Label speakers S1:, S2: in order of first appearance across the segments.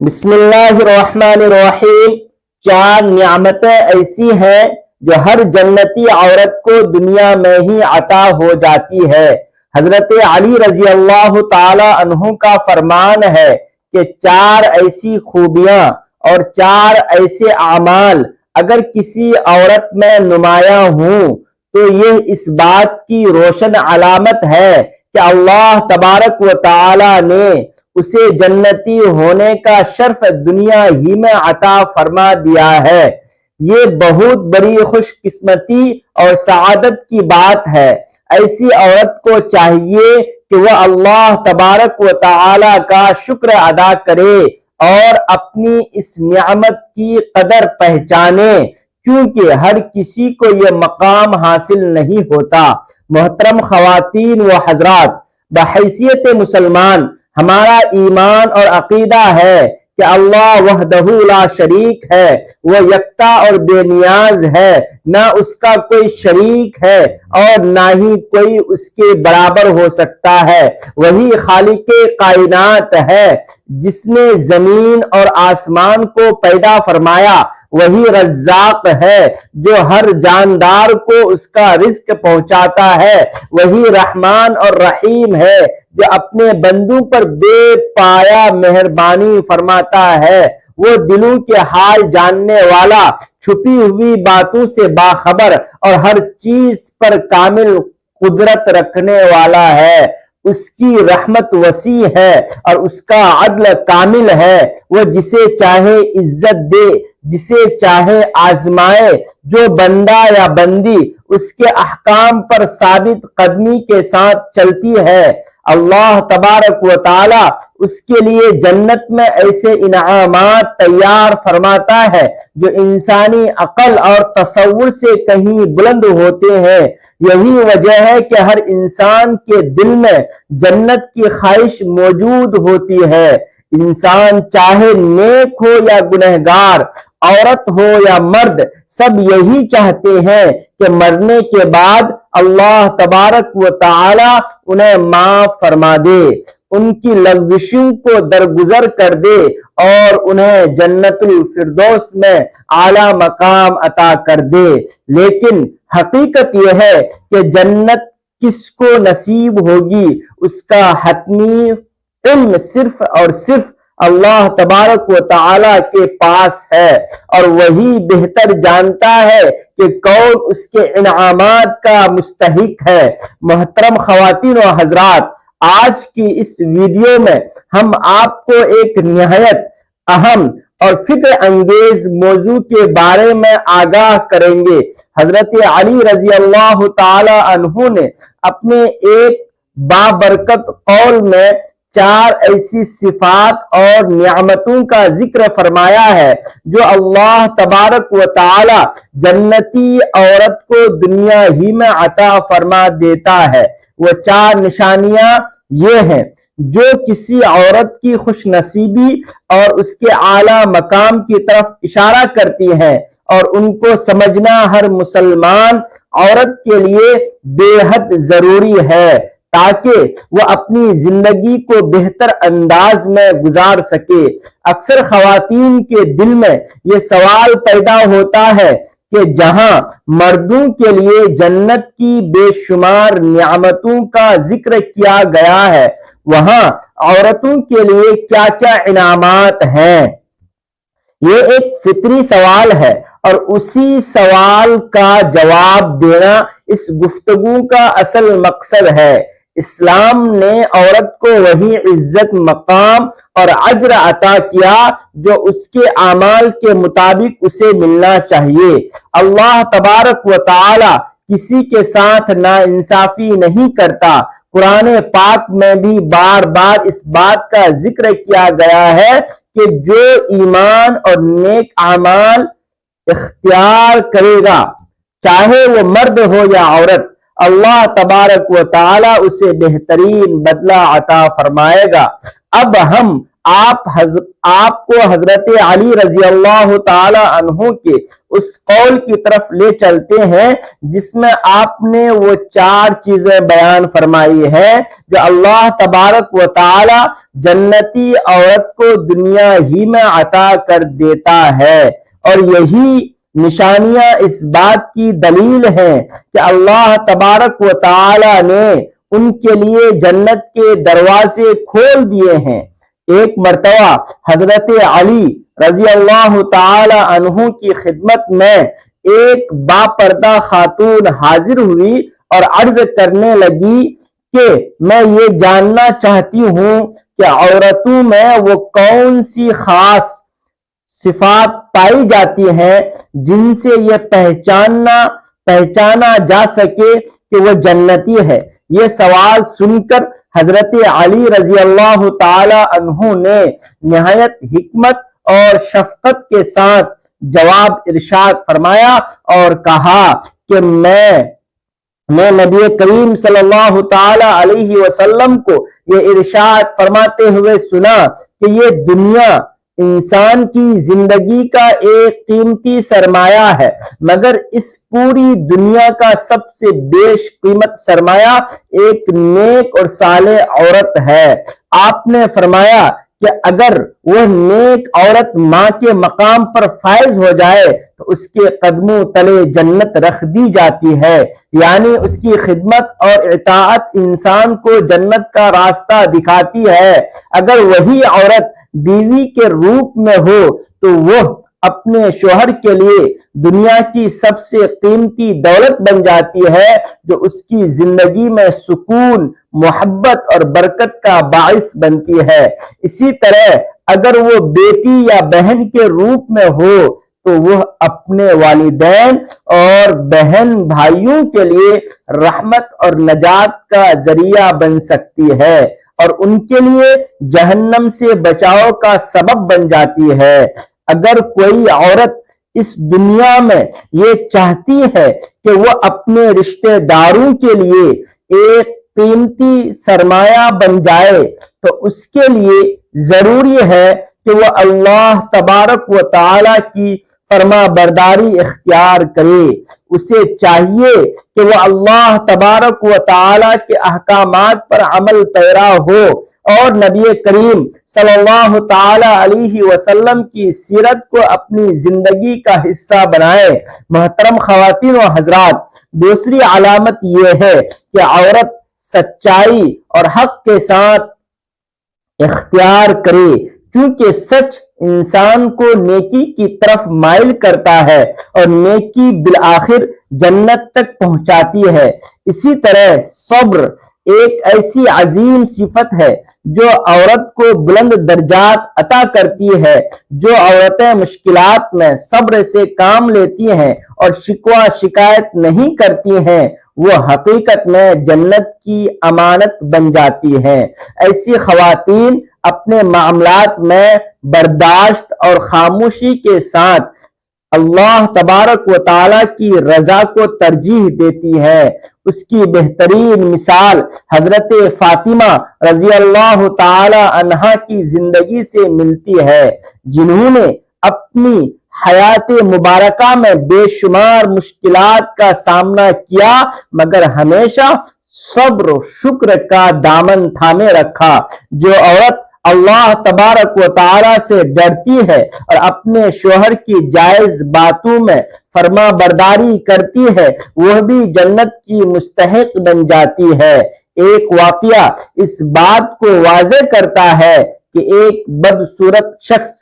S1: بسم اللہ الرحمن الرحیم۔ چار نعمتیں ایسی ہیں جو ہر جنتی عورت کو دنیا میں ہی عطا ہو جاتی ہے۔ حضرت علی رضی اللہ تعالی عنہ کا فرمان ہے کہ چار ایسی خوبیاں اور چار ایسے اعمال اگر کسی عورت میں نمایاں ہوں تو یہ اس بات کی روشن علامت ہے کہ اللہ تبارک و تعالی نے اسے جنتی ہونے کا شرف دنیا ہی میں عطا فرما دیا ہے۔ یہ بہت بڑی خوش قسمتی اور سعادت کی بات ہے۔ ایسی عورت کو چاہیے کہ وہ اللہ تبارک و تعالی کا شکر ادا کرے اور اپنی اس نعمت کی قدر پہچانے، کیونکہ ہر کسی کو یہ مقام حاصل نہیں ہوتا۔ محترم خواتین و حضرات، بحیثیت مسلمان ہمارا ایمان اور عقیدہ ہے کہ اللہ وحدہ لا شریک ہے، وہ یکتا اور بے نیاز ہے، نہ اس کا کوئی شریک ہے اور نہ ہی کوئی اس کے برابر ہو سکتا ہے۔ وہی خالق کائنات ہے جس نے زمین اور آسمان کو پیدا فرمایا، وہی رزاق ہے جو ہر جاندار کو اس کا رزق پہنچاتا ہے، وہی رحمان اور رحیم ہے جو اپنے بندوں پر بے پایا مہربانی فرماتا ہے۔ وہ دلوں کے حال جاننے والا، چھپی ہوئی باتوں سے باخبر اور ہر چیز پر کامل قدرت رکھنے والا ہے۔ اس کی رحمت وسیع ہے اور اس کا عدل کامل ہے۔ وہ جسے چاہے عزت دے، جسے چاہے آزمائے۔ جو بندہ یا بندی اس کے احکام پر ثابت قدمی کے ساتھ چلتی ہے، اللہ تبارک و تعالی اس کے لیے جنت میں ایسے انعامات تیار فرماتا ہے جو انسانی عقل اور تصور سے کہیں بلند ہوتے ہیں۔ یہی وجہ ہے کہ ہر انسان کے دل میں جنت کی خواہش موجود ہوتی ہے۔ انسان چاہے نیک ہو یا گنہگار، عورت ہو یا مرد، سب یہی چاہتے ہیں کہ مرنے کے بعد اللہ تبارک و تعالی انہیں معاف فرما دے، ان کی لغزشوں کو درگزر کر دے اور انہیں جنت الفردوس میں اعلیٰ مقام عطا کر دے۔ لیکن حقیقت یہ ہے کہ جنت کس کو نصیب ہوگی، اس کا حتمی علم صرف اور صرف اللہ تبارک و تعالی کے پاس ہے، اور وہی بہتر جانتا ہے کہ کون اس کے انعامات کا مستحق ہے۔ محترم خواتین و حضرات، آج کی اس ویڈیو میں ہم آپ کو ایک نہایت اہم اور فکر انگیز موضوع کے بارے میں آگاہ کریں گے۔ حضرت علی رضی اللہ تعالی عنہ نے اپنے ایک بابرکت قول میں چار ایسی صفات اور نعمتوں کا ذکر فرمایا ہے جو اللہ تبارک و تعالی جنتی عورت کو دنیا ہی میں عطا فرما دیتا ہے۔ وہ چار نشانیاں یہ ہیں جو کسی عورت کی خوش نصیبی اور اس کے اعلیٰ مقام کی طرف اشارہ کرتی ہیں، اور ان کو سمجھنا ہر مسلمان عورت کے لیے بے حد ضروری ہے تاکہ وہ اپنی زندگی کو بہتر انداز میں گزار سکے۔ اکثر خواتین کے دل میں یہ سوال پیدا ہوتا ہے کہ جہاں مردوں کے لیے جنت کی بے شمار نعمتوں کا ذکر کیا گیا ہے، وہاں عورتوں کے لیے کیا کیا انعامات ہیں؟ یہ ایک فطری سوال ہے اور اسی سوال کا جواب دینا اس گفتگو کا اصل مقصد ہے۔ اسلام نے عورت کو وہی عزت، مقام اور اجر عطا کیا جو اس کے اعمال کے مطابق اسے ملنا چاہیے۔ اللہ تبارک و تعالی کسی کے ساتھ ناانصافی نہیں کرتا۔ قرآن پاک میں بھی بار بار اس بات کا ذکر کیا گیا ہے کہ جو ایمان اور نیک اعمال اختیار کرے گا، چاہے وہ مرد ہو یا عورت، اللہ تبارک و تعالی اسے بہترین بدلہ عطا فرمائے گا۔ اب ہم آپ کو حضرت علی رضی اللہ تعالی عنہ کے اس قول کی طرف لے چلتے ہیں جس میں آپ نے وہ 4 چیزیں بیان فرمائی ہیں جو اللہ تبارک و تعالی جنتی عورت کو دنیا ہی میں عطا کر دیتا ہے، اور یہی نشانیاں اس بات کی دلیل ہیں کہ اللہ تبارک و تعالی نے ان کے لیے جنت کے دروازے کھول دیے ہیں۔ ایک مرتبہ حضرت علی رضی اللہ تعالی عنہ کی خدمت میں ایک باپردہ خاتون حاضر ہوئی اور عرض کرنے لگی کہ میں یہ جاننا چاہتی ہوں کہ عورتوں میں وہ کون سی خاص صفات پائی جاتی ہیں جن سے یہ پہچانا جا سکے کہ وہ جنتی ہے۔ یہ سوال سن کر حضرت علی رضی اللہ تعالی عنہ نے نہایت حکمت اور شفقت کے ساتھ جواب ارشاد فرمایا اور کہا کہ میں نبی کریم صلی اللہ تعالی علیہ وسلم کو یہ ارشاد فرماتے ہوئے سنا کہ یہ دنیا انسان کی زندگی کا ایک قیمتی سرمایہ ہے، مگر اس پوری دنیا کا سب سے بیش قیمت سرمایہ ایک نیک اور صالح عورت ہے۔ آپ نے فرمایا کہ اگر وہ نیک عورت ماں کے مقام پر فائز ہو جائے تو اس کے قدموں تلے جنت رکھ دی جاتی ہے، یعنی اس کی خدمت اور اطاعت انسان کو جنت کا راستہ دکھاتی ہے۔ اگر وہی عورت بیوی کے روپ میں ہو تو وہ اپنے شوہر کے لیے دنیا کی سب سے قیمتی دولت بن جاتی ہے جو اس کی زندگی میں سکون، محبت اور برکت کا باعث بنتی ہے۔ اسی طرح اگر وہ بیٹی یا بہن کے روپ میں ہو تو وہ اپنے والدین اور بہن بھائیوں کے لیے رحمت اور نجات کا ذریعہ بن سکتی ہے اور ان کے لیے جہنم سے بچاؤ کا سبب بن جاتی ہے۔ اگر کوئی عورت اس دنیا میں یہ چاہتی ہے کہ وہ اپنے رشتہ داروں کے لیے ایک قیمتی سرمایہ بن جائے تو اس کے لیے ضروری ہے کہ وہ اللہ تبارک و تعالی کی فرما برداری اختیار کرے۔ اسے چاہیے کہ وہ اللہ تبارک و تعالی کے احکامات پر عمل پیرا ہو اور نبی کریم صلی اللہ تعالی علیہ وسلم کی سیرت کو اپنی زندگی کا حصہ بنائے۔ محترم خواتین و حضرات، دوسری علامت یہ ہے کہ عورت سچائی اور حق کے ساتھ اختیار کرے، کیونکہ سچ انسان کو نیکی کی طرف مائل کرتا ہے اور نیکی بالآخر جنت تک پہنچاتی ہے۔ اسی طرح صبر ایک ایسی عظیم صفت ہے جو عورت کو بلند درجات عطا کرتی ہے۔ جو عورتیں مشکلات میں صبر سے کام لیتی ہیں اور شکوہ شکایت نہیں کرتی ہیں وہ حقیقت میں جنت کی امانت بن جاتی ہیں۔ ایسی خواتین اپنے معاملات میں برداشت اور خاموشی کے ساتھ اللہ تبارک و تعالی کی رضا کو ترجیح دیتی ہے۔ اس کی بہترین مثال حضرت فاطمہ رضی اللہ تعالی عنہا کی زندگی سے ملتی ہے، جنہوں نے اپنی حیات مبارکہ میں بے شمار مشکلات کا سامنا کیا مگر ہمیشہ صبر و شکر کا دامن تھامے رکھا۔ جو عورت اللہ تبارک و تعالی سے ڈرتی ہے اور اپنے شوہر کی جائز باتوں میں فرما برداری کرتی ہے وہ بھی جنت کی مستحق بن جاتی ہے۔ ایک واقعہ اس بات کو واضح کرتا ہے کہ ایک بدصورت شخص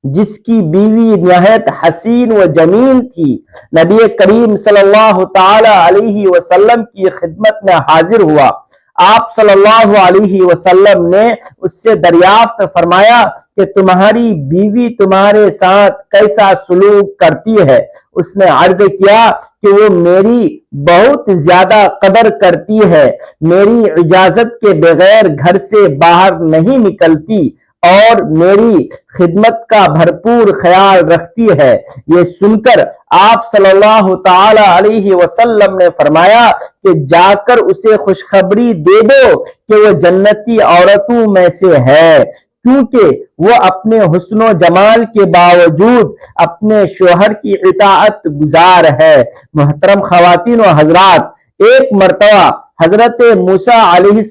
S1: جس کی بیوی نہایت حسین و جمیل تھی نبی کریم صلی اللہ تعالی علیہ وسلم کی خدمت میں حاضر ہوا۔ آپ صلی اللہ علیہ وسلم نے اس سے دریافت فرمایا کہ تمہاری بیوی تمہارے ساتھ کیسا سلوک کرتی ہے؟ اس نے عرض کیا کہ وہ میری بہت زیادہ قدر کرتی ہے، میری اجازت کے بغیر گھر سے باہر نہیں نکلتی اور میری خدمت کا بھرپور خیال رکھتی ہے۔ یہ سن کر آپ صلی اللہ تعالی علیہ وسلم نے فرمایا کہ جا کر اسے خوشخبری دے دو کہ وہ جنتی عورتوں میں سے ہے۔ کیونکہ وہ اپنے حسن و جمال کے باوجود اپنے شوہر کی اطاعت گزار ہے۔ محترم خواتین و حضرات، ایک مرتبہ حضرت موسیٰ علیہ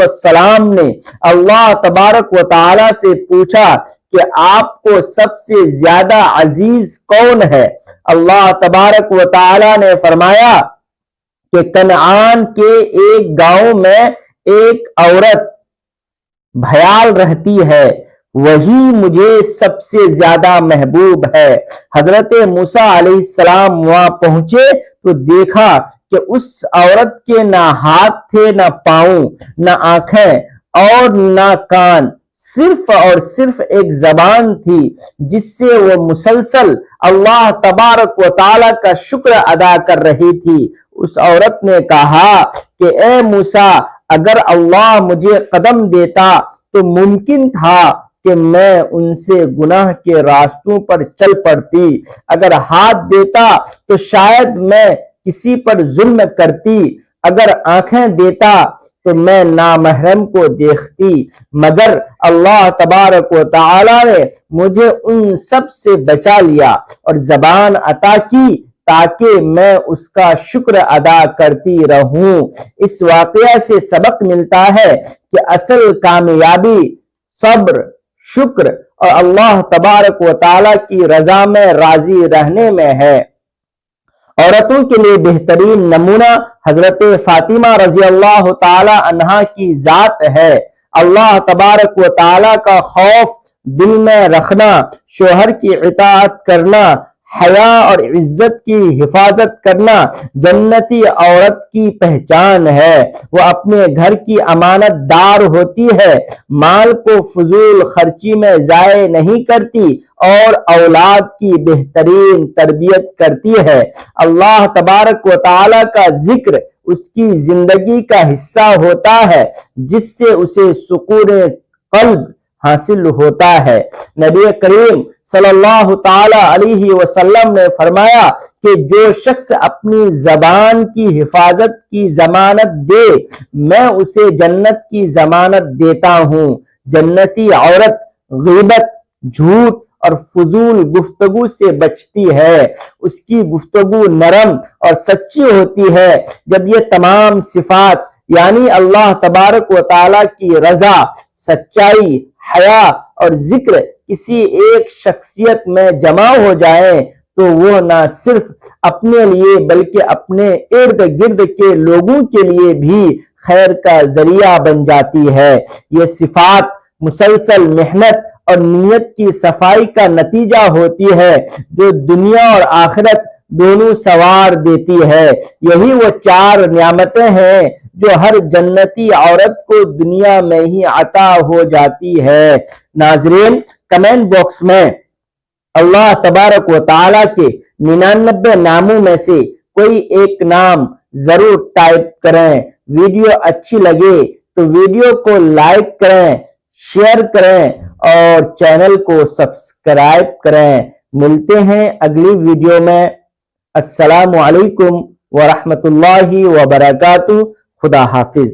S1: السلام نے اللہ تبارک و تعالی سے پوچھا کہ آپ کو سب سے زیادہ عزیز کون ہے؟ اللہ تبارک و تعالی نے فرمایا کہ کنعان کے ایک گاؤں میں ایک عورت بھیال رہتی ہے، وہی مجھے سب سے زیادہ محبوب ہے۔ حضرت موسیٰ علیہ السلام وہاں پہنچے تو دیکھا کہ اس عورت کے نہ ہاتھ تھے، نہ پاؤں، نہ آنکھیں اور نہ کان، صرف اور صرف ایک زبان تھی جس سے وہ مسلسل اللہ تبارک و تعالی کا شکر ادا کر رہی تھی۔ اس عورت نے کہا کہ اے موسیٰ، اگر اللہ مجھے قدم دیتا تو ممکن تھا کہ میں ان سے گناہ کے راستوں پر چل پڑتی، اگر ہاتھ دیتا تو شاید میں کسی پر ظلم کرتی، اگر آنکھیں دیتا تو میں نامحرم کو دیکھتی، مگر اللہ تبارک و تعالی نے مجھے ان سب سے بچا لیا اور زبان عطا کی تاکہ میں اس کا شکر ادا کرتی رہوں۔ اس واقعہ سے سبق ملتا ہے کہ اصل کامیابی صبر، شکر اور اللہ تبارک و تعالی کی رضا میں راضی رہنے میں ہے۔ عورتوں کے لیے بہترین نمونہ حضرت فاطمہ رضی اللہ تعالی عنہا کی ذات ہے۔ اللہ تبارک و تعالی کا خوف دل میں رکھنا، شوہر کی اطاعت کرنا، حیا اور عزت کی حفاظت کرنا جنتی عورت کی پہچان ہے۔ وہ اپنے گھر کی امانت دار ہوتی ہے، مال کو فضول خرچی میں ضائع نہیں کرتی اور اولاد کی بہترین تربیت کرتی ہے۔ اللہ تبارک و تعالی کا ذکر اس کی زندگی کا حصہ ہوتا ہے جس سے اسے سکون قلب حاصل ہوتا ہے۔ نبی کریم صلی اللہ تعالی علیہ وسلم نے فرمایا کہ جو شخص اپنی زبان کی حفاظت کی ضمانت دے، میں اسے جنت کی ضمانت دیتا ہوں۔ جنتی عورت غیبت، جھوٹ اور فضول گفتگو سے بچتی ہے، اس کی گفتگو نرم اور سچی ہوتی ہے۔ جب یہ تمام صفات یعنی اللہ تبارک و تعالی کی رضا، سچائی، حیا اور ذکر کسی ایک شخصیت میں جمع ہو جائیں تو وہ نہ صرف اپنے لیے بلکہ اپنے ارد گرد کے لوگوں کے لیے بھی خیر کا ذریعہ بن جاتی ہے۔ یہ صفات مسلسل محنت اور نیت کی صفائی کا نتیجہ ہوتی ہے جو دنیا اور آخرت دونوں سوار دیتی ہے۔ یہی وہ 4 نعمتیں ہیں جو ہر جنتی عورت کو دنیا میں ہی عطا ہو جاتی ہے۔ ناظرین، کمنٹ باکس میں اللہ تبارک و تعالی کے 99 ناموں میں سے کوئی ایک نام ضرور ٹائپ کریں۔ ویڈیو اچھی لگے تو ویڈیو کو لائک کریں، شیئر کریں اور چینل کو سبسکرائب کریں۔ ملتے ہیں اگلی ویڈیو میں۔ السلام علیکم ورحمۃ اللہ وبرکاتہ۔ خدا حافظ۔